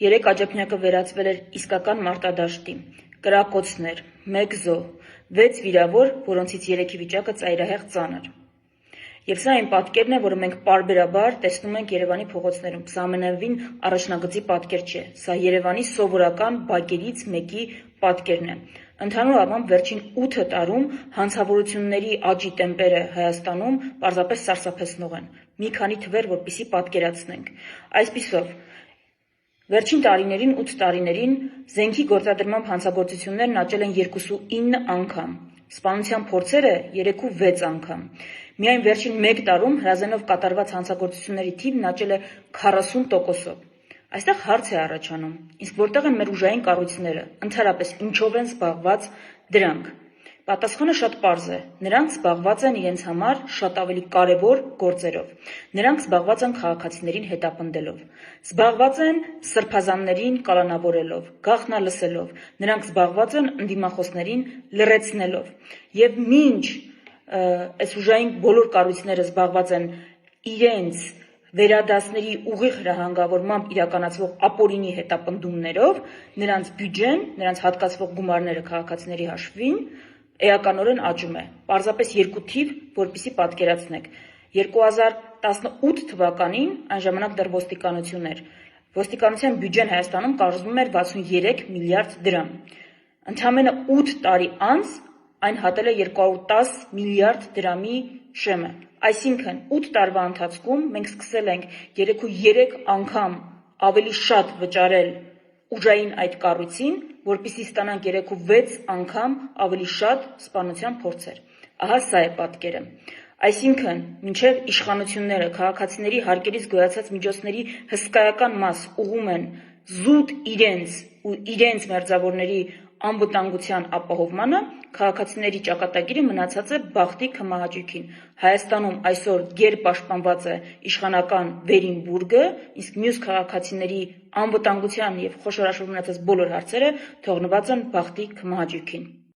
Երեք աջափնյակը վերածվել էր իսկական մարտադաշտի, կրակոցներ, 1 զոհ, 6 վիրավոր, որոնցից 3-ի վիճակը ծայրահեղ ծանր։ Եվ սա այն պատկերն է, որը մենք պարբերաբար տեսնում ենք Երևանի փողոցներում, սա ամենևին առաջնագծի պատկեր չէ, սա Երևանի սովորական բակերից մեկի պատկերն է։ Ընդհանուր առմամբ վերջին 8 տարում հանցավորությունների աճի տեմպերը Հայաստանում պարզապես սարսափեցնող են։ Մի քանի թվեր, որպեսզի պատկերացնենք։ Այսպիսով, վերջին տարիներին, 8 տարիներին զենքի գործադրմամբ հանցագործություններն աճել են 2.9 անգամ, սպանության փորձերը 3.6 անգամ։ Միայն վերջին 1 տարում հրազենով կատարված հանցագործությունների թիվն աճել է 40%-ով։ Այստեղ հարց է առաջանում, իսկ որտեղ են մեր ուժային կառույցները, ընդհանրապես ինչով են զբաղված դրանք։ Պատասխանը շատ պարզ է, նրանք զբաղված են իրենց համար շատ ավելի կարևոր գործերով, նրանք զբաղված են քաղաքացիներին հետապնդելով, զբաղված են սրբազաններին կալանավորելով, գաղտնալսելով, նրանք զբաղված են ընդդիմախոսներին լռեցնելով, եւ մինչ այս ուժային բոլոր կառույցները զբաղված են իրենց վերադասների ուղիղ հրահանգավորմամբ իրականացվող ապօրինի հետապնդումներով, նրանց բյուջեն, նրանց հատկացվող գումարները քաղաքացիների հաշվին էականորեն աճում է։ Պարզապես 2 թիվ, որպեսզի պատկերացնեք։ 2018 թվականին, այն ժամանակ դեռ ոստիկանություն էր, ոստիկանության բյուջեն Հայաստանում կազմում էր 63 միլիարդ դրամ։ Ընդամենը 8 տարի անց այն հատել է 210 միլիարդ դրամի շեմը։ Այսինքն 8 տարվա ընթացքում մենք սկսել ենք 3 անգամ ավելի շատ վճարել ուժային այդ կառույցին, որպեսզի ստանանք 3-6 անգամ ավելի շատ սպանության փորձեր։ Ահա սա է պատկերը։ Այսինքն, մինչև իշխանությունները քաղաքացիների հարկերից գոյացած միջոցների հսկայական մաս ուղղում են զուտ իրենց ու իրենց մերձավորների անվտանգության ապահովմանը, քաղաքացիների ճակատագիրը մնացած է բախտի քմահաճույքին։ Հայաստանում այսօր գերպաշտպանված է իշխանական վերին բուրգը, իսկ մյուս քաղաքացիների անվտանգության եւ խոշոր հաշվով մնացած բոլոր հարցերը թողնված են բախտի քմահաճույքին։